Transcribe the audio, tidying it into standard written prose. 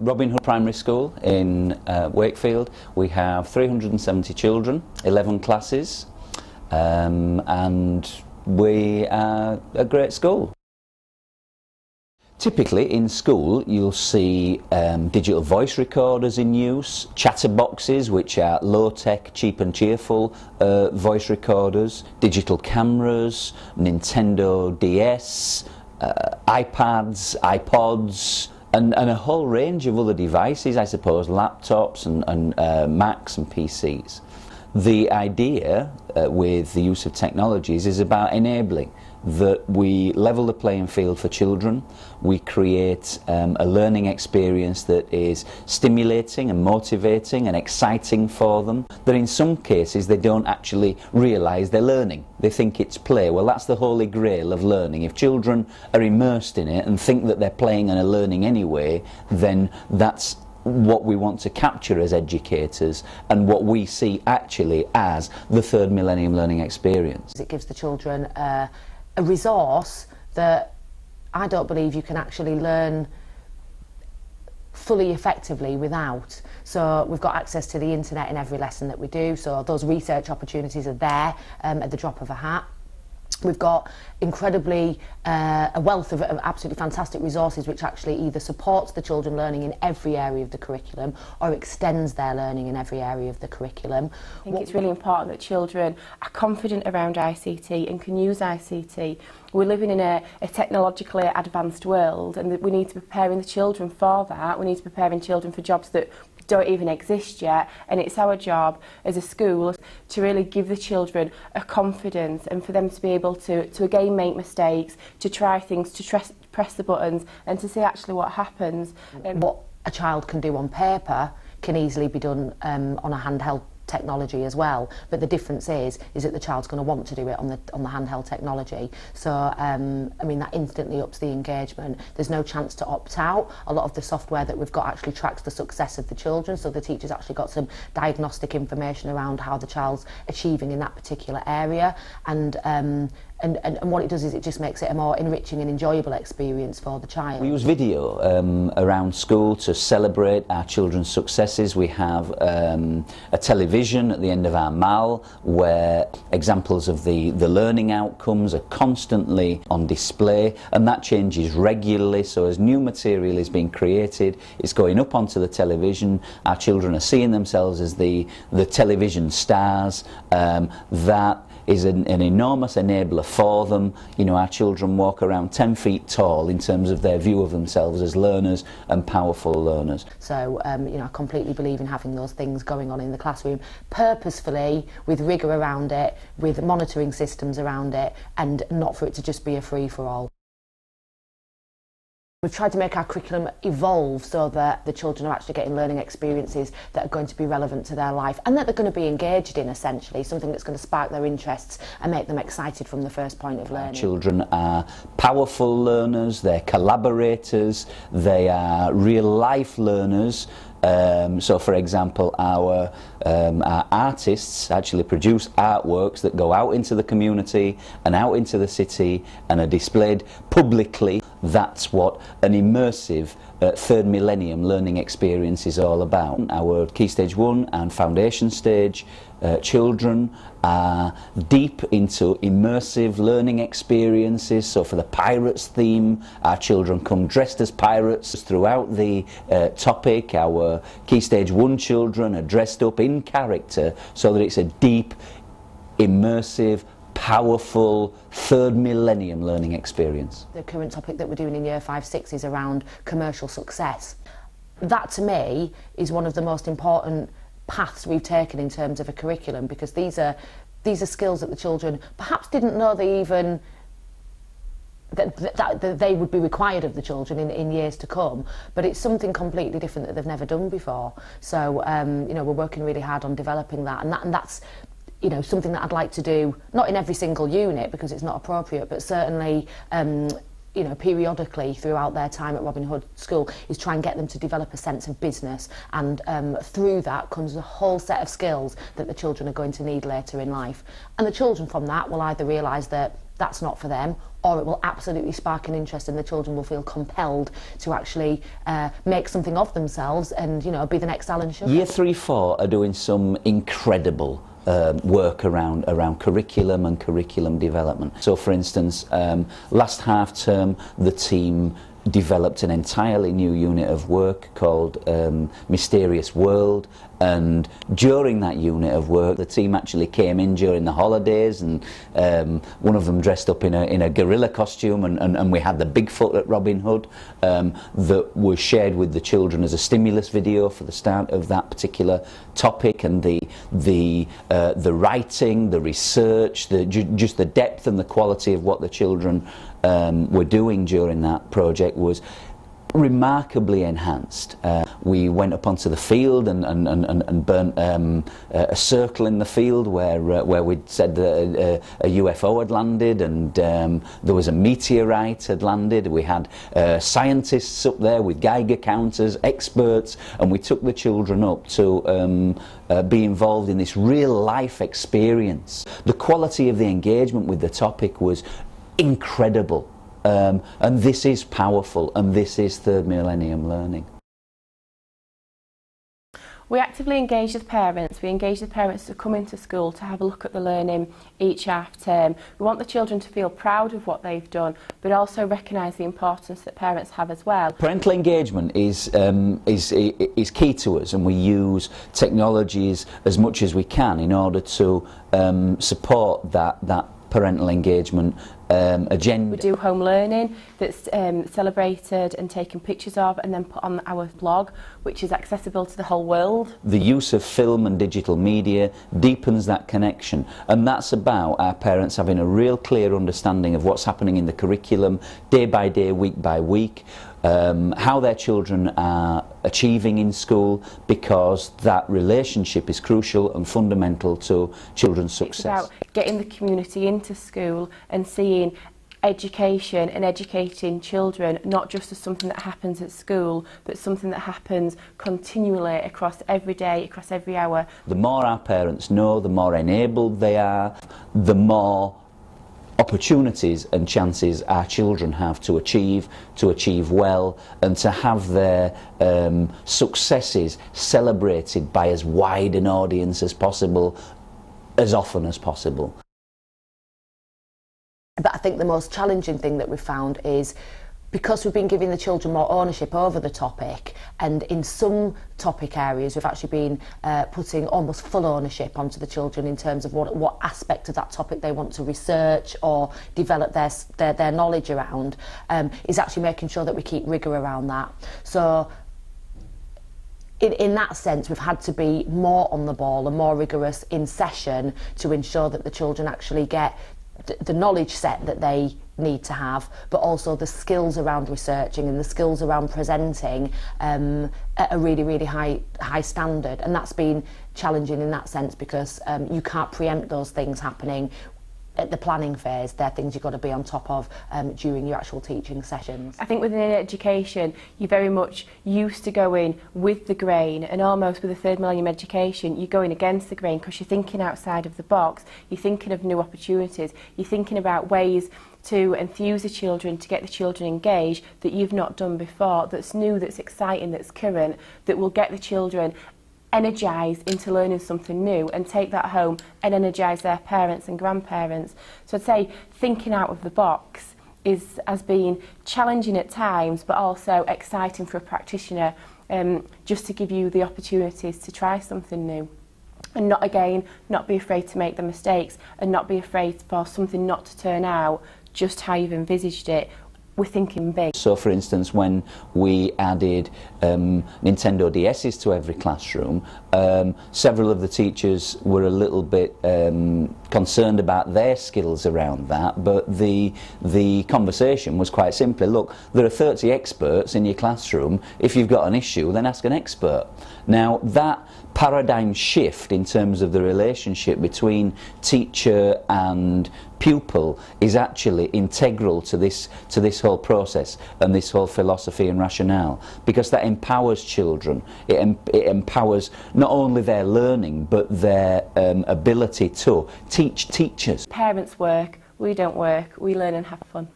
Robin Hood Primary School in Wakefield. We have 370 children, 11 classes, and we are a great school. Typically in school you'll see digital voice recorders in use, chatterboxes which are low-tech, cheap and cheerful voice recorders, digital cameras, Nintendo DS, iPads, iPods, and a whole range of other devices, I suppose, laptops and Macs and PCs. The idea with the use of technologies is about enabling that we level the playing field for children, we create a learning experience that is stimulating and motivating and exciting for them, that in some cases they don't actually realise they're learning. They think it's play. Well, that's the holy grail of learning. If children are immersed in it and think that they're playing and are learning anyway, then that's what we want to capture as educators and what we see actually as the third millennium learning experience. It gives the children a resource that I don't believe you can actually learn fully effectively without. So we've got access to the internet in every lesson that we do, so those research opportunities are there at the drop of a hat. We've got incredibly a wealth of absolutely fantastic resources which actually either supports the children learning in every area of the curriculum or extends their learning in every area of the curriculum. I think it's really important that children are confident around ICT and can use ICT. We're living in a technologically advanced world, and we need to be preparing the children for that. We need to be preparing children for jobs that don't even exist yet, and it's our job as a school to really give the children a confidence and for them to be able to again make mistakes, to try things, to press the buttons and to see actually what happens. What a child can do on paper can easily be done on a handheld technology as well, but the difference is that the child's going to want to do it on the handheld technology. So I mean, that instantly ups the engagement. There's no chance to opt out. A lot of the software that we've got actually tracks the success of the children, so the teacher's actually got some diagnostic information around how the child's achieving in that particular area, and what it does is it just makes it a more enriching and enjoyable experience for the child. We use video around school to celebrate our children's successes. We have a television at the end of our mall where examples of the learning outcomes are constantly on display, and that changes regularly. So as new material is being created, it's going up onto the television. Our children are seeing themselves as the television stars. That is an enormous enabler for them. You know, our children walk around 10 feet tall in terms of their view of themselves as learners and powerful learners. So, you know, I completely believe in having those things going on in the classroom, purposefully, with rigour around it, with monitoring systems around it, and not for it to just be a free-for-all. We've tried to make our curriculum evolve so that the children are actually getting learning experiences that are going to be relevant to their life and that they're going to be engaged in, essentially, something that's going to spark their interests and make them excited from the first point of learning. Our children are powerful learners, they're collaborators, they are real-life learners. So for example, our artists actually produce artworks that go out into the community and out into the city and are displayed publicly. That's what an immersive third millennium learning experience is all about. Our Key Stage 1 and Foundation Stage children are deep into immersive learning experiences. So for the pirates theme, our children come dressed as pirates throughout the topic. Our Key Stage 1 children are dressed up in character so that it's a deep, immersive, powerful third millennium learning experience. The current topic that we're doing in Year 5-6 is around commercial success. That to me is one of the most important paths we've taken in terms of a curriculum, because these are skills that the children perhaps didn't know they even that they would be required of the children in years to come, but it's something completely different that they've never done before. So you know, we're working really hard on developing that, and that's, you know, something that I'd like to do, not in every single unit because it's not appropriate, but certainly you know, periodically throughout their time at Robin Hood School, is try and get them to develop a sense of business, and through that comes a whole set of skills that the children are going to need later in life. And the children from that will either realise that that's not for them, or it will absolutely spark an interest and the children will feel compelled to actually make something of themselves and, you know, be the next Alan Sugar. Year 3-4 are doing some incredible work around curriculum and curriculum development. So for instance, last half term the team developed an entirely new unit of work called Mysterious World, and during that unit of work the team actually came in during the holidays, and one of them dressed up in a gorilla costume, and we had the Bigfoot at Robin Hood that was shared with the children as a stimulus video for the start of that particular topic. And the writing, the research, just the depth and the quality of what the children were doing during that project was remarkably enhanced. We went up onto the field and burnt a circle in the field where we'd said that a UFO had landed, and there was a meteorite had landed. We had scientists up there with Geiger counters, experts, and we took the children up to be involved in this real life experience. The quality of the engagement with the topic was incredible. And this is powerful, and this is third millennium learning. We actively engage with parents. We engage with parents to come into school to have a look at the learning each half term. We want the children to feel proud of what they've done, but also recognise the importance that parents have as well. Parental engagement is key to us, and we use technologies as much as we can in order to support that parental engagement agenda. We do home learning that's celebrated and taken pictures of and then put on our blog, which is accessible to the whole world. The use of film and digital media deepens that connection, and that's about our parents having a real clear understanding of what's happening in the curriculum day by day, week by week, how their children are achieving in school, because that relationship is crucial and fundamental to children's success. It's about getting the community into school and seeing education and educating children not just as something that happens at school, but something that happens continually across every day, across every hour. The more our parents know, the more enabled they are, the more opportunities and chances our children have to achieve well, and to have their successes celebrated by as wide an audience as possible, as often as possible. But I think the most challenging thing that we've found is, because we've been giving the children more ownership over the topic, and in some topic areas we've actually been putting almost full ownership onto the children in terms of what aspect of that topic they want to research or develop their knowledge around, is actually making sure that we keep rigour around that. So in that sense, we've had to be more on the ball and more rigorous in session to ensure that the children actually get the knowledge set that they need to have, but also the skills around researching and the skills around presenting at a really, really high standard. And that's been challenging in that sense, because you can't preempt those things happening at the planning phase. They're things you've got to be on top of during your actual teaching sessions. I think within education, you're very much used to going with the grain, and almost with a third millennium education, you're going against the grain because you're thinking outside of the box, you're thinking of new opportunities, you're thinking about ways to enthuse the children, to get the children engaged that you've not done before, that's new, that's exciting, that's current, that will get the children energised into learning something new and take that home and energise their parents and grandparents. So I'd say thinking out of the box has been challenging at times, but also exciting for a practitioner, just to give you the opportunities to try something new. And not be afraid to make the mistakes, and not be afraid for something not to turn out just how you've envisaged it. We're thinking big. So for instance, when we added Nintendo DS's to every classroom, several of the teachers were a little bit concerned about their skills around that, but the conversation was quite simply, look, there are 30 experts in your classroom. If you've got an issue, then ask an expert. Now that paradigm shift in terms of the relationship between teacher and pupil is actually integral to this whole process and this whole philosophy and rationale, because that empowers children. It empowers not only their learning but their ability to teach teachers. Parents' work We don't work, we learn and have fun.